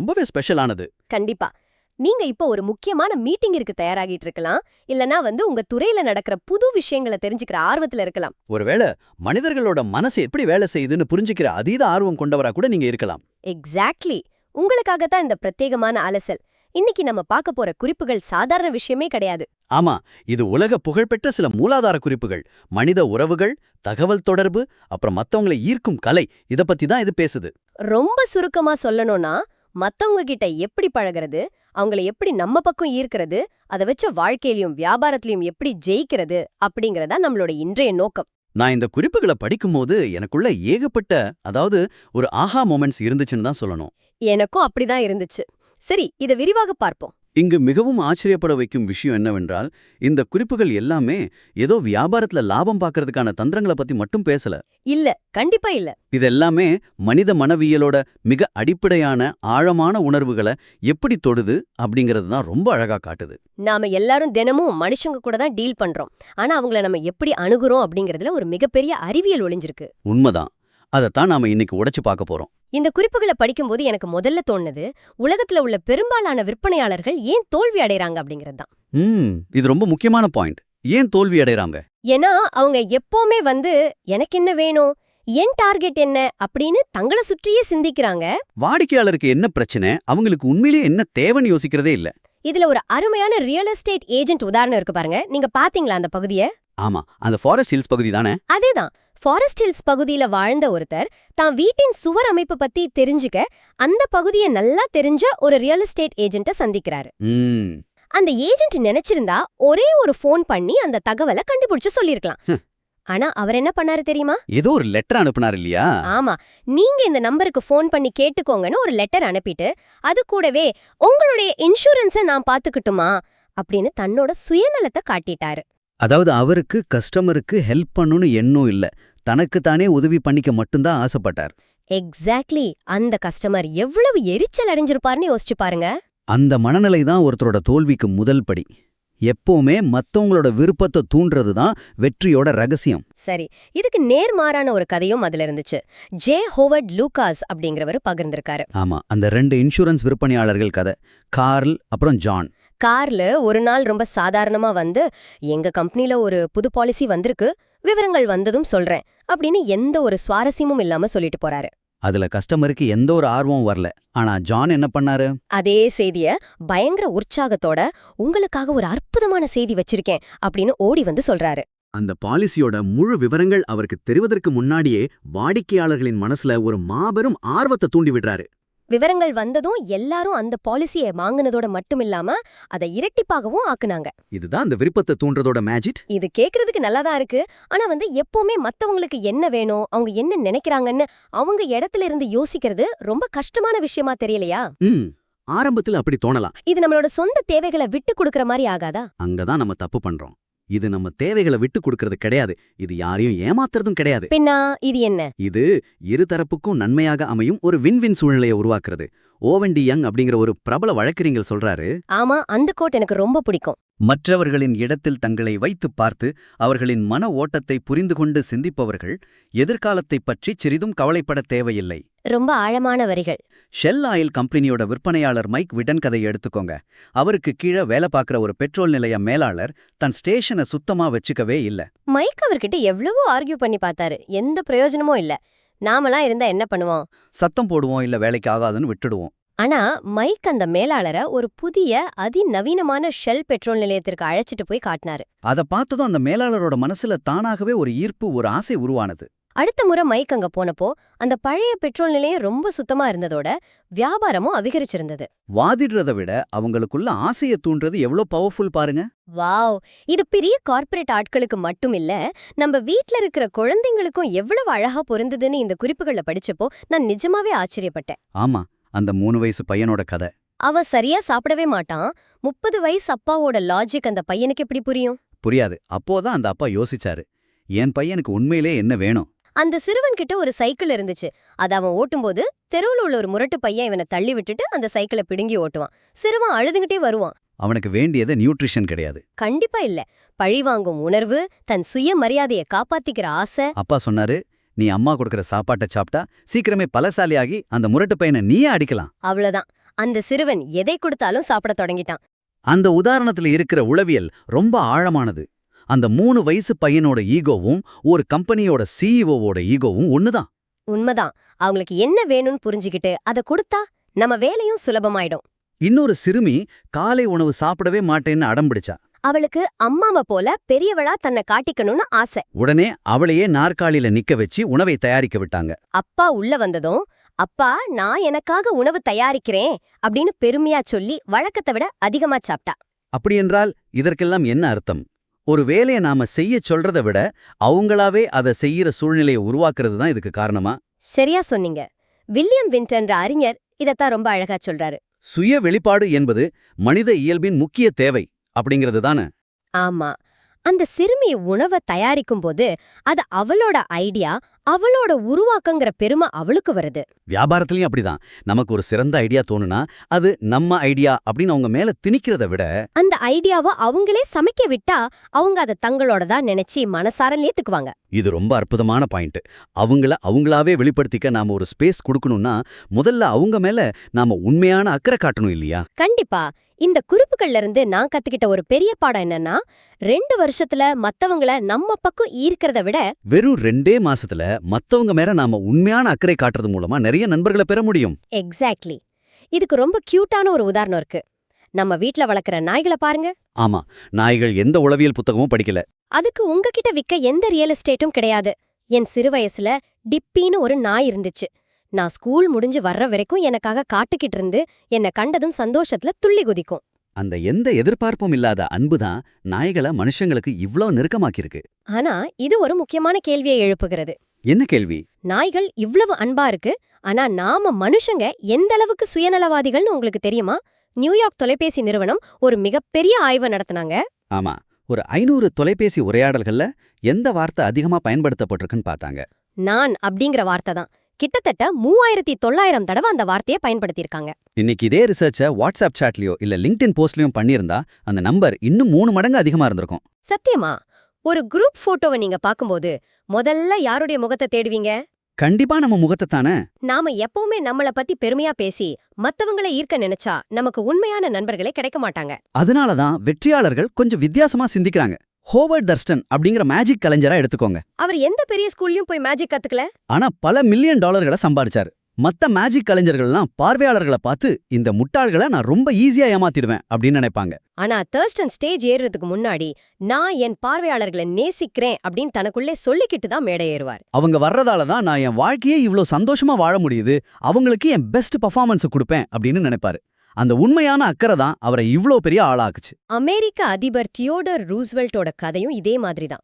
ரொம்பவே ஸ்பெஷலானது. கண்டிப்பா. நீங்க இப்போ ஒரு முக்கியமான மீட்டிங்கிற்கு தயாராகிட்டு இருக்கலாம், இல்லனா உங்க துறையில நடக்கிற புது விஷயங்களை தெரிஞ்சுக்கிற ஆர்வத்துல இருக்கலாம். ஒருவேளை மனிதர்களோட மனசு எப்படி வேலை செய்யுதுன்னு புரிஞ்சுக்கிற அதீத ஆர்வம் கொண்டவரா கூட நீங்க இருக்கலாம். எக்ஸாக்ட்லி. உங்களுக்காகத்தான் இந்த பிரத்யேகமான அலசல். இன்னைக்கு நம்ம பார்க்க போற குறிப்புகள் சாதாரண விஷயமே கிடையாது. ஆமா, இது உலக புகழ்பெற்ற சில மூலாதார குறிப்புகள். மனித உறவுகள், தகவல் தொடர்பு, அப்புறம் மத்தவங்களை ஈர்க்கும் கலை, இத பத்தி தான் இது பேசுது. ரொம்ப சுருக்கமா சொல்லணும்னா, மத்தவங்க கிட்ட எப்படி பழகிறது, அவங்கள எப்படி நம்ம பக்கம் ஈர்க்கிறது, அதை வச்ச வாழ்க்கையிலயும் வியாபாரத்திலயும் எப்படி ஜெயிக்கிறது அப்படிங்கறதா நம்மளோட இன்றைய நோக்கம். நான் இந்த குறிப்புகளை படிக்கும்போது எனக்குள்ள ஏகப்பட்ட ஒரு ஆஹா மொமெண்ட்ஸ் இருந்துச்சுன்னு தான் சொல்லணும். எனக்கும் அப்படிதான் இருந்துச்சு. சரி, இதை விரிவாக பார்ப்போம். இங்கு மிகவும் ஆச்சரியப்பட வைக்கும் விஷயம் என்னவென்றால், இந்த குறிப்புகள் எல்லாமே ஏதோ வியாபாரத்துல லாபம் பார்க்கறதுக்கான தந்திரங்களை பத்தி மட்டும் பேசல. இல்ல, கண்டிப்பா இல்ல. இதெல்லாமே மனித மனவியலோட மிக அடிப்படையான ஆழமான உணர்வுகளை எப்படி தொடுது அப்படிங்கிறது தான் ரொம்ப அழகா காட்டுது. நாம எல்லாரும் தினமும் மனுஷங்க கூட தான் டீல் பண்றோம். ஆனா அவங்கள நம்ம எப்படி அணுகுறோம் அப்படிங்கறதுல ஒரு மிகப்பெரிய அறிவியல் ஒளிஞ்சிருக்கு. உண்மைதான். அதைத்தான் நாம இன்னைக்கு உடைச்சு பார்க்க போறோம். இந்த குறிப்புகளை படிக்கும்போது எனக்கு முதல்ல தோணுது, உலகத்துல உள்ள பெரும்பாலான விற்பனையாளர்கள் ஏன் தோல்வி அடைறாங்க அப்படிங்கிறது தான். இது ரொம்ப முக்கியமான பாயிண்ட். ஏன் தோல்வி அடைறாங்க? ஏன்னா அவங்க எப்பவுமே எனக்கு என்ன வேணும், என் டார்கெட் என்ன அப்படின்னு தங்களை சுற்றியே சிந்திக்கிறாங்க. வாடிக்கையாளருக்கு என்ன பிரச்சனை, அவங்களுக்கு உண்மையிலேயே என்ன தேவைன்னு யோசிக்கிறதே இல்ல. இதுல ஒரு அருமையான ரியல் எஸ்டேட் ஏஜென்ட் உதாரணம் இருக்கு பாருங்க. நீங்க பாத்தீங்களா அந்த பகுதியை? ஆமா, அந்த ஃபாரஸ்ட் ஹில்ஸ் பகுதி தானே? அதேதான். ஃபாரஸ்ட் ஹில்ஸ் பகுதியில வாழ்ந்த ஒருத்தர் தான் வீட்டின் சுவர் அமைப்பு பத்தி தெரிஞ்சுக்க அந்த பகுதியை நல்லா தெரிஞ்ச ஒரு ரியல் எஸ்டேட் ஏஜென்ட்ட சந்திக்கிறாரு. அந்த ஏஜென்ட் நினைச்சிருந்தா ஒரே ஒரு ஃபோன் பண்ணி அந்த தகவலை கண்டுபிடிச்சு சொல்லிருக்கலாம். ஆனா அவர் என்ன பண்ணாரு தெரியுமா? ஏதோ ஒரு லெட்டர் அனுப்புனார் இல்லையா? ஆமா, நீங்க இந்த நம்பருக்கு ஃபோன் பண்ணி கேட்டுக்கோங்கன்னு ஒரு லெட்டர் அனுப்பிட்டு, அது கூடவே உங்களுடைய இன்சூரன்ஸை நான் பாத்துக்கிட்டுமா அப்படின்னு தன்னோட சுயநலத்தை காட்டிட்டாரு. அதாவது அவருக்கு கஸ்டமருக்கு ஹெல்ப் பண்ணணும்னு எண்ணம் இல்ல, தனக்கு தானே உதவி பண்ணிக்க மட்டும்தான் ஆசைப்பட்டார். எக்ஸாக்ட்லி. அந்த கஸ்டமர் எவ்வளவு எரிச்சல் அடைஞ்சிருப்பாருன்னு யோசிச்சு பாருங்க. அந்த மனநிலை தான் ஒருத்தரோட தோல்விக்கு முதல் படி. எப்பவுமே மத்தவங்களோட விருப்பத்தை தூண்டுறது தான் வெற்றியோட ரகசியம். சரி, இதுக்கு நேர்மாறான ஒரு கதையும் அதுல இருந்துச்சு. ஜே ஹோவர்ட் லூகாஸ் அப்படிங்கிறவர் பகிர்ந்திருக்காரு. ஆமா, அந்த 2 இன்சூரன்ஸ் விற்பனையாளர்கள் கதை. கார்ல் அப்புறம் ஜான். கார்ல ஒரு நாள் ரொம்ப சாதாரணமா எங்க கம்பெனில ஒரு புது பாலிசி வந்திருக்கு, விவரங்கள் வந்ததும் சொல்றேன் அப்படின்னு எந்த ஒரு சுவாரஸ்யமும் இல்லாம சொல்லிட்டு போறாரு. அதுல கஸ்டமருக்கு எந்த ஒரு ஆர்வமும் வரல. ஆனா ஜான் என்ன பண்ணாரு? அதே செய்திய பயங்கர உற்சாகத்தோட, உங்களுக்காக ஒரு அற்புதமான செய்தி வச்சிருக்கேன் அப்படின்னு ஓடி சொல்றாரு. அந்த பாலிசியோட முழு விவரங்கள் அவருக்கு தெரிவதற்கு முன்னாடியே வாடிக்கையாளர்களின் மனசுல ஒரு மாபெரும் ஆர்வத்தை தூண்டி விடுறாரு. விவரங்கள் வந்ததும் எல்லாரும் அந்த பாலிசியை வாங்கினதோட மட்டுமில்லாம அதை இரட்டிப்பாகவும் ஆக்குனாங்க. இதுதான் அந்த விருப்பத்தை தூண்டுறதோட மேஜிக். இது கேக்குறதுக்கு நல்லாதான் இருக்கு. ஆனா எப்பவுமே மத்தவங்களுக்கு என்ன வேணும், அவங்க என்ன நினைக்கிறாங்கன்னு அவங்க இடத்துல இருந்து யோசிக்கிறது ரொம்ப கஷ்டமான விஷயமா தெரியலையா? ஆரம்பத்துல அப்படி தோணலாம். இது நம்மளோட சொந்த தேவைகளை விட்டு கொடுக்கற மாதிரி ஆகாதா? அங்கதான் நம்ம தப்பு பண்றோம். இது நம்ம தேவைகளை விட்டு கொடுக்கறது கிடையாது, இது யாரையும் ஏமாத்துறதும் கிடையாது. பின்னா இது என்ன? இது இருதரப்புக்கும் நன்மையாக அமையும் ஒரு வின்-வின் சூழ்நிலையை உருவாக்குறது. ஓவன் டி யங் அப்படிங்கிற ஒரு பிரபல வழக்கறிஞர் சொல்றாரு. ஆமா, அந்த கோட் எனக்கு ரொம்ப பிடிக்கும். மற்றவர்களின் இடத்தில் தங்களை வைத்து பார்த்து அவர்களின் மன ஓட்டத்தை புரிந்து கொண்டு சிந்திப்பவர்கள் எதிர்காலத்தைப் பற்றி சிறிதும் கவலைப்பட தேவையில்லை. ரொம்ப ஆழமான வரிகள். ஷெல் ஆயில் கம்பெனியோட விற்பனையாளர் மைக் விடன் கதையை எடுத்துக்கோங்க. அவருக்கு கீழே வேலை பார்க்குற ஒரு பெட்ரோல் நிலைய மேலாளர் தன் ஸ்டேஷனை சுத்தமா வச்சுக்கவே இல்ல. மைக் அவர்கிட்ட எவ்வளவோ ஆர்கியூ பண்ணி பார்த்தாரு, எந்த பிரயோஜனமும் இல்ல. நாமெல்லாம் இருந்தா என்ன பண்ணுவோம்? சத்தம் போடுவோம், இல்ல வேலைக்கு ஆகாதுன்னு விட்டுடுவோம். ஆனா மைக் அந்த மேலாளரை ஒரு புதிய அதிநவீனமான ஷெல் பெட்ரோல் நிலையத்திற்கு அழைச்சிட்டு போய் காட்டினாரு. அதை பார்த்ததும் அந்த மேலாளரோட மனசுல தானாகவே ஒரு ஈர்ப்பு, ஒரு ஆசை உருவானது. அடுத்த முறை மைக் அங்க போனப்போ அந்த பழைய பெட்ரோல் நிலையம் ரொம்ப சுத்தமா இருந்ததோட வியாபாரமும் அதிகரிச்சிருந்தது. வாதிடுறதை விட அவங்களுக்குள்ள ஆசையை தூண்டுறது எவ்வளவு பவர்ஃபுல் பாருங்க. வாவ்! இது பெரிய கார்ப்பரேட் ஆட்களுக்கு மட்டும் இல்ல, நம்ம வீட்ல இருக்கிற குழந்தைங்களுக்கும் எவ்வளவு அழகா பொருந்ததுன்னு இந்த குறிப்புகளை படிச்சப்போ நான் நிஜமாவே ஆச்சரியப்பட்டேன். ஆமா, அந்த 3 வயசு பையனோட கதை. அவன் சரியா சாப்பிடவே மாட்டான். 30 வயசு அப்பாவோட லாஜிக் அந்த பையனுக்கு எப்படி புரியும்? புரியாது. அப்போதான் அந்த அப்பா யோசிச்சாரு, என் பையனுக்கு உண்மையிலே என்ன வேணும். அந்த சிறுவன் கிட்ட ஒரு சைக்கிள் இருந்துச்சு. அத அவன் ஓட்டும்போது தெருவுல உள்ள ஒரு முரட்டு பையன் இவனை தள்ளி விட்டுட்டு அந்த சைக்கிளை பிடுங்கி ஓட்டுவான். சிறுவன் அழுதுகிட்டே வருவான். அவனுக்கு வேண்டியது நியூட்ரிஷன் கிடையாது. கண்டிப்பா இல்ல, பழிவாங்கும் உணர்வு, தன் சுய மரியாதையை காப்பாத்திக்கிற ஆசை. அப்பா சொன்னாரு, நீ அம்மா கொடுக்கற சாப்பாட்டை சாப்பிட்டா சீக்கிரமே பலசாலியாகி அந்த முரட்டு பையனை நீயே அடிக்கலாம். அவ்வளவுதான். அந்த சிறுவன் எதை கொடுத்தாலும் சாப்பிட தொடங்கிட்டான். அந்த உதாரணத்துல இருக்கிற உளவியல் ரொம்ப ஆழமானது. அந்த 3 வயசு பையனோட ஈகோவும் ஒரு கம்பெனியோட சிஇஓவோட ஈகோவும் ஒண்ணுதான். உண்மைதான். அவங்களுக்கு என்ன வேணும்னு புரிஞ்சுக்கிட்டு அதை கொடுத்தா நம்ம வேலையும் சுலபமாயிடும். இன்னொரு சிறுமி காலை உணவு சாப்பிடவே மாட்டேன்னு அடம்பிடிச்சா. அவளுக்கு அம்மாவை போல பெரியவளா தன்னை காட்டிக்கணும்னு ஆசை. உடனே அவளையே நாற்காலியில நிக்க வச்சு உணவை தயாரிக்க விட்டாங்க. அப்பா உள்ள வந்ததும், அப்பா நான் எனக்காக உணவு தயாரிக்கிறேன் அப்படின்னு பெருமையா சொல்லி வழக்கத்தை விட அதிகமா சாப்பிட்டா. அப்படியென்றால் இதற்கெல்லாம் என்ன அர்த்தம்? ஒரு வேலையை நாம செய்ய சொல்றதை விட அவங்களாவே அதை செய்யற சூழ்நிலையை உருவாக்குறது தான் இதுக்கு காரணமா? சரியா சொன்னீங்க. வில்லியம் வின்டர்ன்ற அறிஞர் இதத்தான் ரொம்ப அழகா சொல்றாரு. சுய வெளிப்பாடு என்பது மனித இயல்பின் முக்கிய தேவை அப்படிங்கிறது தானே? ஆமா. அந்த சிறுமி உணவை தயாரிக்கும் போது அது அவளோட ஐடியா, அவளோட உருவாக்கங்கிற பெருமை அவளுக்கு வருது. வியாபாரத்திலயும் அப்படிதான். நமக்கு ஒரு சிறந்த ஐடியா தோணுனா அது நம்ம ஐடியா அப்படின்னு அவங்க மேல திணிக்கிறத விட அந்த ஐடியாவை அவங்களே சமைக்க விட்டா அவங்க அதை தங்களோடதா நினைச்சு மனசார ஏத்துக்குவாங்க. இது ரொம்ப அற்புதமான பாயிண்ட். அவங்களாவே வெளிப்படுத்திக்க நாம ஒரு ஸ்பேஸ் கொடுக்கணும்னா முதல்ல அவங்க மேல நாம உண்மையான அக்கறை காட்டணும் இல்லையா? கண்டிப்பா. இந்த குறிப்புகள்ல இருந்து நான் கத்துக்கிட்ட ஒரு பெரிய பாடம் என்னன்னா, 2 வருஷத்துல மத்தவங்கள நம்ம பக்கம் ஈர்க்கிறத விட வெறும் 2 மாசத்துல மத்தவங்க மேல நாம உண்மையான அக்கறை காட்டுறது மூலமா நிறைய நண்பர்களை பெற முடியும். எக்ஸாக்ட்லி. இதுக்கு ரொம்ப கியூட்டான ஒரு உதாரணம் இருக்கு. நம்ம வீட்ல வளர்க்குற நாய்களை பாருங்க. ஆமா, நாய்கள் எந்த உளவியல் புத்தகமும் படிக்கல. அதுக்கு உங்ககிட்ட விற்க எந்த ரியல் எஸ்டேட்டும் கிடையாது. என் சிறு வயசுல டிப்பின்னு ஒரு நாய் இருந்துச்சு. நான் ஸ்கூல் முடிஞ்சு வர்ற வரைக்கும் எனக்காக காட்டுக்கிட்டு இருந்து என்னை கண்டதும் சந்தோஷத்துல துள்ளி குதிக்கும். அந்த எந்த எதிர்பார்ப்பும் இல்லாத அன்புதான் நாய்களை மனுஷங்களுக்கு இவ்ளோ நெருக்கமாக்கிருக்கு. ஆனா இது ஒரு முக்கியமான கேள்வியை எழுப்புகிறது. என்ன கேள்வி? நாய்கள் இவ்வளவு அன்பா இருக்கு, ஆனா நாம மனுஷங்க எந்த அளவுக்கு சுயநலவாதிகள்னு உங்களுக்கு தெரியுமா? நியூயார்க் தொலைபேசி நிறுவனம் ஒரு மிகப்பெரிய ஆய்வு நடத்தினாங்க. ஆமா, ஒரு 500 தொலைபேசி உரையாடல்கள்ல எந்த வார்த்தை அதிகமா பயன்படுத்தப்பட்டிருக்குன்னு பார்த்தாங்க. நான் அப்படிங்கிற வார்த்தை தான். கிட்டத்தட்ட 3900 தடவை அந்த வார்த்தையை பயன்படுத்தியிருக்காங்க. இன்னைக்கு இதே ரிசர்ச்சை வாட்ஸ்அப் சாட்லயோ இல்ல லிங்க்டின் போஸ்ட்லயும் பண்ணியிருந்தா அந்த நம்பர் இன்னும் 3 மடங்கு அதிகமா இருந்திருக்கும். சத்தியமா? ஒரு குரூப் போட்டோவை நீங்க பாக்கும்போது முதல்ல யாருடைய முகத்தை தேடுவீங்க? கண்டிப்பா நம்ம முகத்தை தானே. நாம எப்பவுமே நம்மள பத்தி பெருமையா பேசி மத்தவங்களை ஈர்க்க நினைச்சா நமக்கு உண்மையான நண்பர்களே கிடைக்க மாட்டாங்க. அதனாலதான் வெற்றியாளர்கள் கொஞ்சம் வித்தியாசமா சிந்திக்கிறாங்க. ஹோவர்ட் தர்ஸ்டன் அப்படிங்கிற மேஜிக் கலைஞரா எடுத்துக்கோங்க. அவர் எந்த பெரிய ஸ்கூல்லயும் போய் மேஜிக் கத்துக்கல. ஆனா பல மில்லியன் டாலர்களை சம்பாதிச்சாரு. மத்த மேஜிக் கலைஞர்கள்லாம் பார்வையாளர்களை பார்த்து இந்த முட்டாள்களை நான் ரொம்ப ஈஸியா ஏமாத்திடுவேன் அப்படின்னு நினைப்பாங்க. ஆனா தர்ஸ்டன் ஸ்டேஜ் ஏறுறதுக்கு முன்னாடி நான் என் பார்வையாளர்களை நேசிக்கிறேன் அப்படின்னு தனக்குள்ளே சொல்லிக்கிட்டு தான் மேடை ஏறுவார். அவங்க வர்றதால தான் நான் என் வாழ்க்கையே இவ்ளோ சந்தோஷமா வாழ முடியுது, அவங்களுக்கு என் பெஸ்ட் பர்ஃபார்மன்ஸ் கொடுப்பேன் அப்படின்னு நினைப்பாரு. அந்த உண்மையான அக்கறை தான் அவரை இவ்ளோ பெரிய ஆளாக்குச்சு. அமெரிக்க அதிபர் தியோடர் ரூஸ்வெல்ட்டோட கதையும் இதே மாதிரி தான்.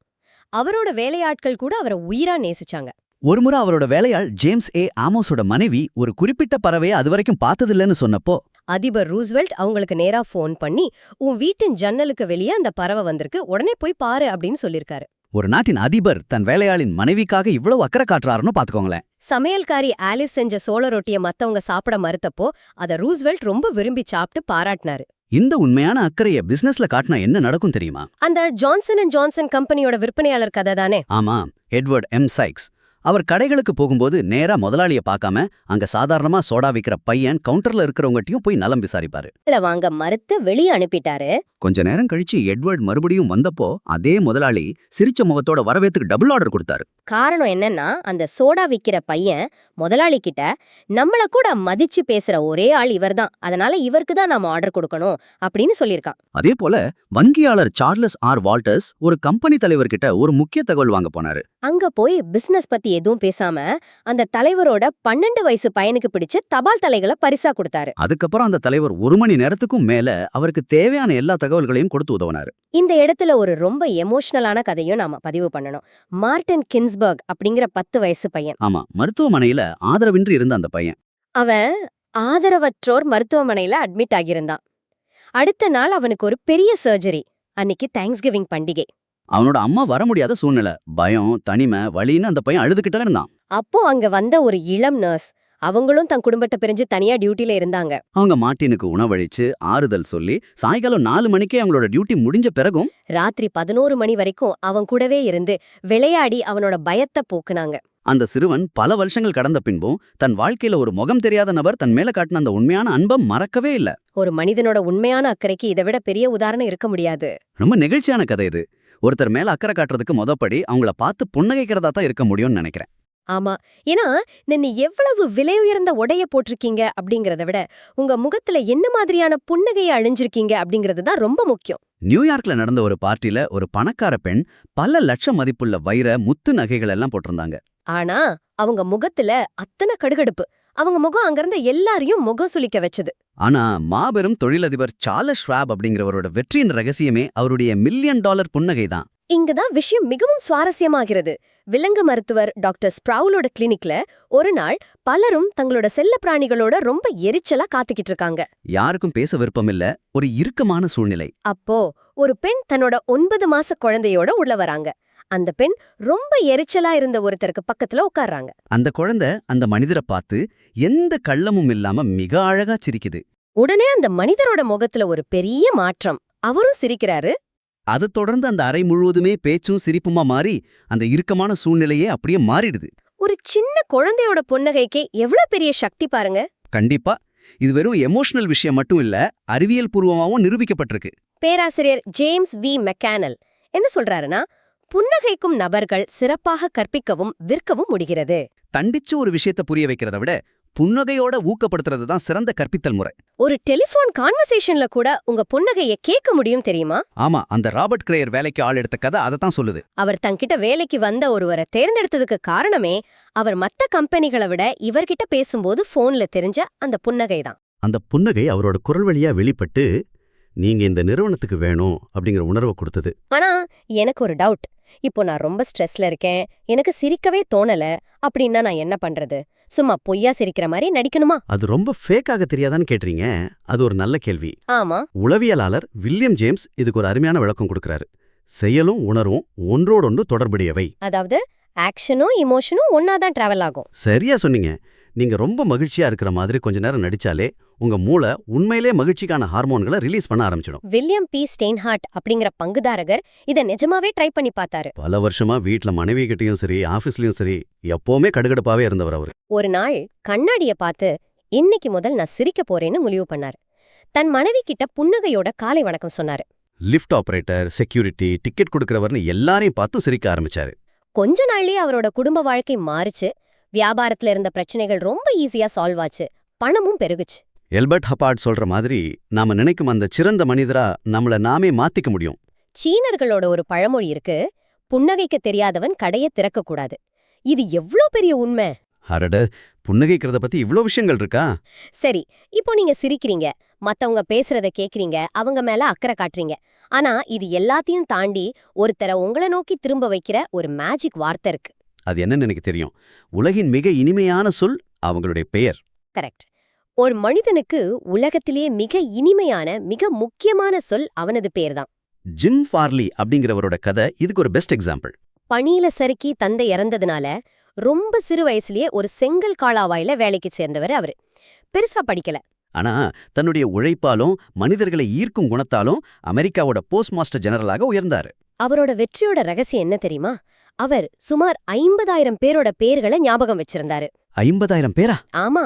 அவரோட வேலையாட்கள் கூட அவரை உயிரா நேசிச்சாங்க. ஒருமுறை அவரோட வேலையாள் ஜேம்ஸ் ஏ ஆமோஸோட மனைவி ஒரு குறிப்பிட்ட பறவையை அதுவரைக்கும் பார்த்ததில்லைன்னு சொன்னப்போ அதிபர் ரூஸ்வெல்ட் அவங்களுக்கு நேரா ஃபோன் பண்ணி, உன் வீட்டின் ஜன்னலுக்கு வெளியே அந்த பறவை வந்திருக்கு, உடனே போய் பாரு அப்படின்னு சொல்லிருக்காரு. ஒரு நாட்டின் அதிபர் தன் வேலையாளின் மனைவிக்காக இவ்வளவு அக்கறை காட்டுறாருன்னு பாத்துக்கோங்களேன். சமையல்காரி ஆலிஸ் செஞ்ச சோள ரொட்டியை மத்தவங்க சாப்பிட மறுத்தப்போ அத ரூஸ்வெல்ட் ரொம்ப விரும்பி சாப்பிட்டு பாராட்டினாரு. இந்த உண்மையான அக்கறைய பிசினஸ்ல காட்டினா என்ன நடக்கும் தெரியுமா? அந்த ஜான்சன் அண்ட் ஜான்சன் கம்பெனியோட விற்பனையாளர் கதை தானே? ஆமா, எட்வர்ட் எம் சைக்ஸ். அவர் கடைகளுக்கு போகும்போது நேரா முதலாளிய பார்க்காம அங்க சாதாரணமா சோடா விக்கிற பையன் கவுண்டர்ல இருக்கிறவங்கட்டையும் போய் நலம் விசாரிப்பாரு. வாங்க மறுத்து வெளியே அனுப்பிட்டாரு. கொஞ்ச நேரம் கழிச்சு எட்வர்ட் மறுபடியும் வந்தப்போ அதே முதலாளி சிரிச்ச முகத்தோட வரவேத்துக்கு டபுள் ஆர்டர் கொடுத்தாரு. காரணம் என்னன்னா, அந்த சோடா விக்கிற பையன் முதலாளி கிட்ட நம்மள கூட மதிச்சு பேசுற ஒரே ஆள் இவர்தான், அதனால இவருக்கு தான் நாம ஆர்டர் கொடுக்கணும் அப்படின்னு சொல்லியிருக்கான். அதே போல வங்கியாளர் சார்லஸ் ஆர் வால்டர்ஸ் ஒரு கம்பெனி தலைவர்கிட்ட ஒரு முக்கிய தகவல் வாங்க போனாரு. அங்க போய் பிசினஸ் பத்தி எதுவும் பேசாம அந்த தலைவரோட 12 வயசு பையனுக்கு பிடிச்ச தபால் தலைகளை பரிசா கொடுத்தாரு. அதுக்கப்புறம் அந்த தலைவர் 1 மணி நேரத்துக்கும் மேல அவருக்கு தேவையான எல்லா தகவல்களையும் கொடுத்து உதவினாரு. இந்த இடத்துல ஒரு ரொம்ப எமோஷனலான கதையும் நாம பதிவு பண்ணணும். மார்டின் கின்ஸ்பர்க் அப்படிங்கிற 10 வயசு பையன். ஆமா, மருத்துவமனையில ஆதரவின்றி இருந்த அந்த பையன். அவன் ஆதரவற்றோர் மருத்துவமனையில அட்மிட் ஆகியிருந்தான். அடுத்த நாள் அவனுக்கு ஒரு பெரிய சர்ஜரி. அன்னைக்கு தேங்க்ஸ்கிவிங் பண்டிகை. அவனோட அம்மா வர முடியாத சூழ்நிலை. பயம், தனிமை, வலின்னு அந்த பையன் அழுதுகிட்டே இருந்தான். அப்போ அங்க வந்த ஒரு இளம் நர்ஸ் அவங்களும் தன் குடும்பத்தை பிரிஞ்சு தனியா டியூட்டில இருந்தாங்க. அவங்க மார்ட்டினுக்கு உணவளிச்சு ஆறுதல் சொல்லி சாயங்காலம் 4 மணிக்கே அவங்களோட டியூட்டி முடிஞ்ச பிறகும் ராத்திரி 11 மணி வரைக்கும் அவன் கூடவே இருந்து விளையாடி அவனோட பயத்தை போக்குனாங்க. அந்த சிறுவன் பல வருஷங்கள் கடந்த பின்பும் தன் வாழ்க்கையில ஒரு முகம் தெரியாத நபர் தன் மேல காட்டின அந்த உண்மையான அன்பை மறக்கவே இல்ல. ஒரு மனிதனோட உண்மையான அக்கறைக்கு இதை விட பெரிய உதாரணம் இருக்க முடியாது. ரொம்ப நெகிழ்ச்சியான கதை இது. ஒருத்தர் மேல அக்கறை காட்டுறதுக்கு மொதப்படி அவங்கள பார்த்து புன்னகைக்கிறதா தான் இருக்க முடியும்னு நினைக்கிறேன். ஆமா, ஏன்னா நீ எவ்வளவு விலை உயர்ந்த உடைய போட்டிருக்கீங்க அப்படிங்கறத விட உங்க முகத்துல என்ன மாதிரியான புன்னகையை அழிஞ்சிருக்கீங்க அப்படிங்கறது தான் ரொம்ப முக்கியம். நியூயார்க்ல நடந்த ஒரு பார்ட்டில ஒரு பணக்கார பெண் பல லட்சம் மதிப்புள்ள வைர முத்து நகைகள் எல்லாம் போட்டிருந்தாங்க. ஆனா அவங்க முகத்துல அத்தனை கடுகடுப்பு. அவங்க முகம் அங்கிருந்த எல்லாரையும் முகம் சுளிக்க வச்சது. ஆனா மாபெரும் தொழிலதிபர் சார்லஸ் ஷ்வாப் அப்படிங்கிறவரோட வெற்றியின் ரகசியமே அவருடைய $1 மில்லியன் புன்னகை தான். இங்கதான் விஷயம் மிகவும் சுவாரஸ்யமாகிறது. விலங்கு மருத்துவர் டாக்டர் ஸ்ப்ரவுலோட கிளினிக்ல ஒரு நாள் பலரும் தங்களோட செல்ல பிராணிகளோட ரொம்ப எரிச்சலா காத்துக்கிட்டு இருக்காங்க. யாருக்கும் பேச விருப்பமில்ல, ஒரு இறுக்கமான சூழ்நிலை. அப்போ ஒரு பெண் தன்னோட 9 மாச குழந்தையோட உள்ள வராங்க. அந்த பெண் ரொம்ப எரிச்சலா இருந்த ஒருத்தருக்கு பக்கத்துல உட்கார்றாங்க. அந்த குழந்தை அந்த மனிதரை பார்த்து எந்த கள்ளமும் இல்லாம மிக அழகா சிரிக்குது. உடனே அந்த மனிதரோட முகத்துல ஒரு பெரிய மாற்றம். அவரும் சிரிக்கிறாரு. அதை தொடர்ந்து அந்த அறை முழுவதுமே பேச்சும் சிரிப்புமா மாறி அந்த இறுக்கமான சூழ்நிலையே அப்படியே மாறிடுது. ஒரு சின்ன குழந்தையோட புன்னகைக்கே எவ்வளவு பெரிய சக்தி பாருங்க. கண்டிப்பா இது வெறும் எமோஷனல் விஷயம் மட்டும் இல்ல, அறிவியல் பூர்வமாவும் நிரூபிக்கப்பட்டிருக்கு. பேராசிரியர் ஜேம்ஸ் வி மெக்கானல் என்ன சொல்றாருன்னா, புன்னகைக்கும் நபர்கள் சிறப்பாக கற்பிக்கவும் விற்கவும் முடிகிறது. தண்டிச்சு ஒரு விஷயத்தை புரிய வைக்கிறத விட புன்னகையோட ஊக்கப்படுத்துறது தான் சிறந்த கற்பித்தல் முறை. ஒரு டெலிபோன் கான்வர்சேஷன்ல கூட உங்க புன்னகைய கேட்க முடியும் தெரியுமா? ஆமா, அந்த ராபர்ட் கிரேயர் வேலைக்கு ஆள் எடுத்த கதை அதை தான் சொல்லுது. அவர் தங்கிட்ட வேலைக்கு வந்த ஒருவரை தேர்ந்தெடுத்ததுக்கு காரணமே அவர் மத்த கம்பெனிகளை விட இவர்கிட்ட பேசும்போது போன்ல தெரிஞ்ச அந்த புன்னகை தான். அந்த புன்னகை அவரோட குரல் வழியா வெளிப்பட்டு நீங்க இந்த நிறுவனத்துக்கு வேணும் அப்படிங்கிற உணர்வை கொடுத்தது. ஆனா எனக்கு ஒரு டவுட். இப்போ நான் ரொம்ப ஸ்ட்ரெஸ்ல இருக்கேன், எனக்கு சிரிக்கவே தோணல அப்படின்னா நான் என்ன பண்றது? சும்மா பொய்யா சிரிக்கிற மாதிரி நடிக்கணுமா? அது ரொம்ப ஃபேக்காக தெரியாதான்னு கேட்டீங்க. அது ஒரு நல்ல கேள்வி. ஆமா, உளவியலாளர் வில்லியம் ஜேம்ஸ் இதுக்கு ஒரு அருமையான விளக்கம் கொடுக்கறாரு. செயலும் உணர்வும் ஒன்றோடொன்று தொடர்புடையவை. அதாவது ஆக்ஷனும் இமோஷனும் ஒன்னாதான் டிராவல் ஆகும். சரியா சொன்னீங்க. நீங்க ரொம்ப மகிழ்ச்சியா இருக்கிற மாதிரி கொஞ்ச நேரம் நடிச்சாலே உங்க மூளை உண்மையிலே மகிழ்ச்சிக்கான ஹார்மோன்களை ரிலீஸ் பண்ண ஆரம்பிச்சிடும். வில்லியம் பி ஸ்டெயின்ஹார்ட் அப்படிங்கிற பங்குதாரகர் இத நிஜமாவே ட்ரை பண்ணி பார்த்தாரு. பல வருஷமா வீட்ல மனைவி கிட்டயும் சரி ஆபீஸ்லயும் சரி எப்பவுமே கடுகடுப்பாவே இருந்தவர் அவரு. ஒரு நாள் கண்ணாடிய பார்த்து இன்னைக்கு முதல் நான் சிரிக்க போறேன்னு முடிவு பண்ணாரு. தன் மனைவி கிட்ட புன்னகையோட காலை வணக்கம் சொன்னாரு. லிஃப்ட் ஆபரேட்டர், செக்யூரிட்டி, டிக்கெட் கொடுக்கறவர்னு எல்லாரையும் பார்த்து சிரிக்க ஆரம்பிச்சாரு. கொஞ்ச நாள்லயே அவரோட குடும்ப வாழ்க்கை மாறுச்சு. வியாபாரத்துல இருந்த பிரச்சனைகள் ரொம்ப ஈஸியா சால்வ் ஆச்சு. பணமும் பெருகுச்சு. எல்பர்ட் ஹப்பார்ட் சொல்ற மாதிரி நாம நினைக்கும் அந்த சிறந்த மனிதரா நம்மள நாமே மாத்திக்க முடியும். சீனர்களோட ஒரு பழமொழி இருக்கு, புன்னகைக்க தெரியாதவன் கடைய திறக்க கூடாது. இது எவ்ளோ பெரிய உண்மை! அரட, புன்னகைக்கிறத பத்தி இவ்ளோ விஷயங்கள் இருக்கா? சரி, இப்போ நீங்க சிரிக்கிறீங்க, மத்தவங்க பேசுறத கேக்குறீங்க, அவங்க மேல அக்கறை காட்டுறீங்க. ஆனா இது எல்லாத்தையும் தாண்டி ஒருத்தரை உங்களை நோக்கி திரும்ப வைக்கிற ஒரு மேஜிக் வார்த்தை இருக்கு. அது என்னன்னு எனக்கு தெரியும். உலகின் மிக இனிமையான சொல் அவங்களுடைய பெயர். கரெக்ட். ஒரு மனிதனுக்கு உலகத்திலேயே மிக இனிமையான மிக முக்கியமான சொல் அவனது பேர்தான். ஜிம் ஃபார்லி அப்படிங்கிறவரோட கதை இதுக்கு ஒரு பெஸ்ட் எக்ஸாம்பிள். பணியில சறுக்கி தந்தை இறந்ததுனால ரொம்ப சிறு வயசுலயே ஒரு செங்கல் காளாவாயில வேலைக்கு சேர்ந்தவர் அவரு. பெருசா படிக்கல. ஆனா தன்னுடைய உழைப்பாலும் மனிதர்களை ஈர்க்கும் குணத்தாலும் அமெரிக்காவோட போஸ்ட் மாஸ்டர் ஜெனரலாக உயர்ந்தாரு. அவரோட வெற்றியோட ரகசியம் என்ன தெரியுமா? அவர் சுமார் 50,000 பேரோட பேர்களை ஞாபகம் வச்சிருந்தாரு. 50,000 பேரா? ஆமா,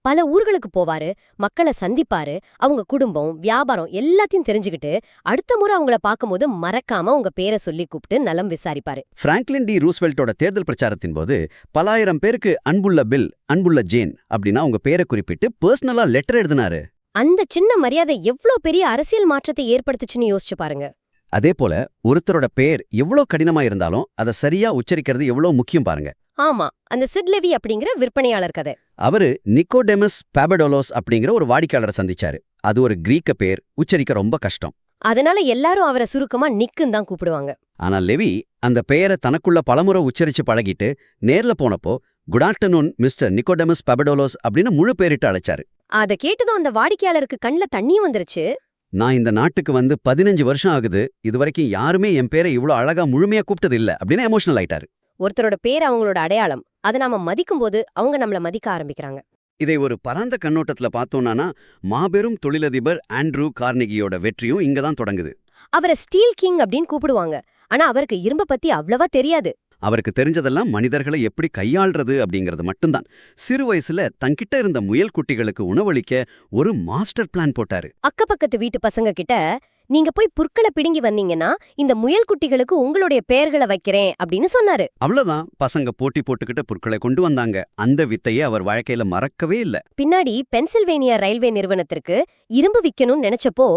பல ஊர்களுக்கு போவாரு, மக்களை சந்திப்பாரு, அவங்க குடும்பம் வியாபாரம் எல்லாத்தையும் தெரிஞ்சுக்கிட்டு அடுத்த முறை அவங்கள பார்க்கும்போது மறக்காம உங்க பேரை சொல்லி கூப்பிட்டு நலம் விசாரிப்பாரு. பிராங்க்லின் டி ரூஸ்வெல்ட்டோட தேர்தல் பிரச்சாரத்தின் போது பல ஆயிரம் பேருக்கு அன்புள்ள பில், அன்புள்ள ஜேன் அப்படின்னா உங்க பேரை குறிப்பிட்டு பர்சனலா லெட்டர் எழுதினாரு. அந்த சின்ன மரியாதை எவ்ளோ பெரிய அரசியல் மாற்றத்தை ஏற்படுத்துச்சுன்னு யோசிச்சு பாருங்க. அதே போல ஒருத்தரோட பேர் எவ்வளோ கடினமா இருந்தாலும் அதை சரியா உச்சரிக்கிறது எவ்வளோ முக்கியம் பாருங்க. ஆமா, அந்த சிட் லெவி அப்படிங்கிற விற்பனையாளர் கதை. அவரு நிக்கோடெமஸ் பாபடோலோஸ் அப்படிங்கிற ஒரு வாடிக்கையாளரை சந்திச்சாரு. அது ஒரு கிரீக்க பேர், உச்சரிக்க ரொம்ப கஷ்டம். அதனால எல்லாரும் அவரை சுருக்கமா நிக்குன்னு தான் கூப்பிடுவாங்க. ஆனா லெவி அந்த பெயரை தனக்குள்ள பலமுறை உச்சரிச்சு பழகிட்டு நேர்ல போனப்போ குட் ஆஃப்டர்நூன் மிஸ்டர் நிக்கோடெமஸ் பாபடோலோஸ் அப்படின்னு முழு பேரிட்டு அழைச்சாரு. அதை கேட்டதும் அந்த வாடிக்கையாளருக்கு கண்ணுல தண்ணியும் வந்துருச்சு. நான் இந்த நாட்டுக்கு வந்து 15 வருஷம் ஆகுது, இதுவரைக்கும் யாருமே என் பேரை இவ்வளோ அழகா முழுமையா கூப்பிட்டது இல்ல அப்படின்னு எமோஷனல் ஆயிட்டாரு. ஒருத்தரோட பேர் அவங்களோட அடையாளம், அதை நாம மதிக்கும்போது அவங்க நம்மள மதிக்க ஆரம்பிக்கிறாங்க. இதை ஒரு பரந்த கண்ணோட்டத்துல பார்த்தோம்னா மாபெரும் தொழிலதிபர் ஆண்ட்ரூ கார்னிகியோட வெற்றியும் இங்க தான் தொடங்குது. அவரை ஸ்டீல் கிங் அப்படின்னு கூப்பிடுவாங்க. ஆனா அவருக்கு இரும்ப பத்தி அவ்வளவா தெரியாது. அவருக்கு தெரிஞ்சதெல்லாம் மனிதர்களை எப்படி கையாள்றது அப்படிங்கிறது மட்டும்தான். சிறு வயசுல தங்கிட்ட இருந்த முயல் குட்டிகளுக்கு உணவளிக்க ஒரு மாஸ்டர் பிளான் போட்டாரு. அக்கப்பக்கத்து வீட்டு பசங்க கிட்ட, நீங்க போய் புற்களை பிடுங்கி வந்தீங்கன்னா இந்த முயல் குட்டிகளுக்கு உங்களுடைய பெயர்களை வைக்கிறேன் அப்படின்னு சொன்னாரு. அவ்வளவுதான், பசங்க போட்டி போட்டுக்கிட்ட புற்களை கொண்டு வந்தாங்க. அந்த வித்தையை அவர் வாழ்க்கையில மறக்கவே இல்ல. பின்னாடி பென்சில்வேனியா ரயில்வே நிறுவனத்திற்கு இரும்பு விக்கணும்னு நினைச்சப்போ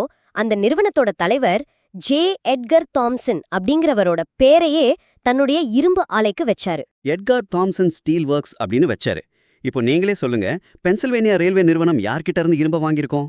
அந்த நிறுவனத்தோட தலைவர் ஜே எட்கர் தாம்சன் அப்படிங்கிறவரோட பேரையே தன்னுடைய இரும்பு ஆலைக்கு வச்சாரு. எட்கார் தாம்சன் ஸ்டீல் ஒர்க்ஸ் அப்படின்னு வச்சாரு. இப்போ நீங்களே சொல்லுங்க, பென்சில்வேனியா ரயில்வே நிறுவனம் யார்கிட்ட இருந்து இரும்ப வாங்கியிருக்கோம்?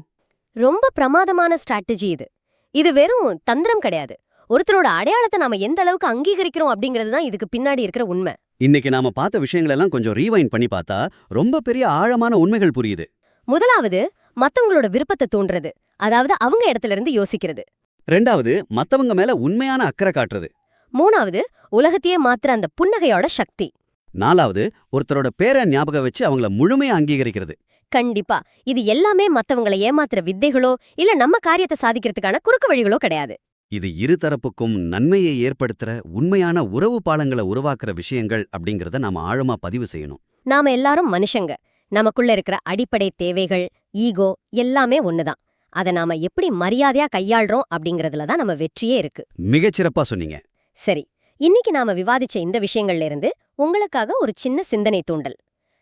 ரொம்ப பிரமாதமான ஸ்ட்ராட்டஜி இது. இது வெறும் தந்திரம் கிடையாது. ஒருத்தரோட அடையாளத்தை நாம எந்த அளவுக்கு அங்கீகரிக்கிறோம் அப்படிங்கிறது தான் இதுக்கு பின்னாடி இருக்கிற உண்மை. இன்னைக்கு நாம பார்த்த விஷயங்களெல்லாம் கொஞ்சம் ரீவைண்ட் பண்ணி பார்த்தா ரொம்ப பெரிய ஆழமான உண்மைகள் புரியுது. முதலாவது, மத்தவங்களோட விருப்பத்தை தூண்டுறது, அதாவது அவங்க இடத்துல இருந்து யோசிக்கிறது. ரெண்டாவது, மத்தவங்க மேல உண்மையான அக்கறை காட்டுறது. மூணாவது, உலகத்தையே மாத்துற அந்த புன்னகையோட சக்தி. நாலாவது, ஒருத்தரோட பேரை ஞாபகம் வச்சு அவங்கள முழுமையா அங்கீகரிக்கிறது. கண்டிப்பா இது எல்லாமே மத்தவங்களை ஏமாத்துற வித்தைகளோ இல்ல நம்ம காரியத்தை சாதிக்கிறதுக்கான குறுக்கு வழிகளோ கிடையாது. இது இருதரப்புக்கும் நன்மையை ஏற்படுத்துற உண்மையான உறவு பாலங்களை உருவாக்குற விஷயங்கள் அப்படிங்கறத நாம ஆழமா பதிவு செய்யணும். நாம எல்லாரும் மனுஷங்க. நமக்குள்ள இருக்கிற அடிப்படை தேவைகள், ஈகோ எல்லாமே ஒண்ணுதான். அதை நாம எப்படி மரியாதையா கையாள்றோம் அப்படிங்கறதுல தான் நம்ம வெற்றியே இருக்கு. மிகச்சிறப்பா சொன்னீங்க. சரி, இன்னைக்கு நாம விவாதிச்ச இந்த விஷயங்கள்ல இருந்து உங்களுக்காக ஒரு சின்ன சிந்தனை தூண்டல்.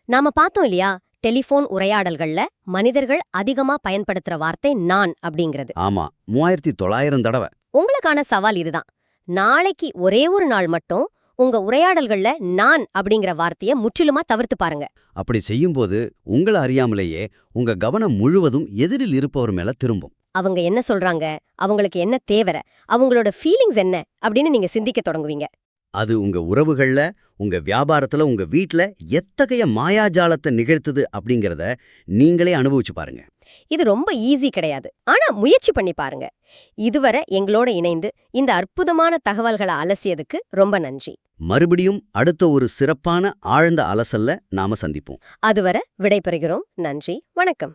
நாம பார்த்தோம் இல்லையா, டெலிபோன் உரையாடல்கள்ல மனிதர்கள் அதிகமா பயன்படுத்துற வார்த்தை நான் அப்படிங்கிறது. ஆமா, 3900 தடவை. உங்களுக்கான சவால் இதுதான். நாளைக்கு ஒரே ஒரு நாள் மட்டும் உங்க உரையாடல்கள்ல நான் அப்படிங்கிற வார்த்தைய முற்றிலுமா தவிர்த்து பாருங்க. அப்படி செய்யும்போது உங்களை அறியாமலேயே உங்க கவனம் முழுவதும் எதிரில் இருப்பவர் மேல திரும்பும். அவங்க என்ன சொல்றாங்க, அவங்களுக்கு என்ன தேவை, அவங்களோட ஃபீலிங்ஸ் என்ன அப்படின்னு நீங்க சிந்திக்க தொடங்குவீங்க. அது உங்க உறவுகள்ல, உங்க வியாபாரத்துல, உங்க வீட்ல எத்தகைய மாயாஜாலத்தை நிகழ்த்துது அப்படிங்கறத நீங்களே அனுபவிச்சு பாருங்க. இது ரொம்ப ஈஸி கிடையாது, ஆனா முயற்சி பண்ணி பாருங்க. இதுவரை எங்களோட இணைந்து இந்த அற்புதமான தகவல்களை அலசியதுக்கு ரொம்ப நன்றி. மறுபடியும் அடுத்த ஒரு சிறப்பான ஆழ்ந்த அலசல்ல நாம சந்திப்போம். அதுவரை விடைபெறுகிறோம். நன்றி, வணக்கம்.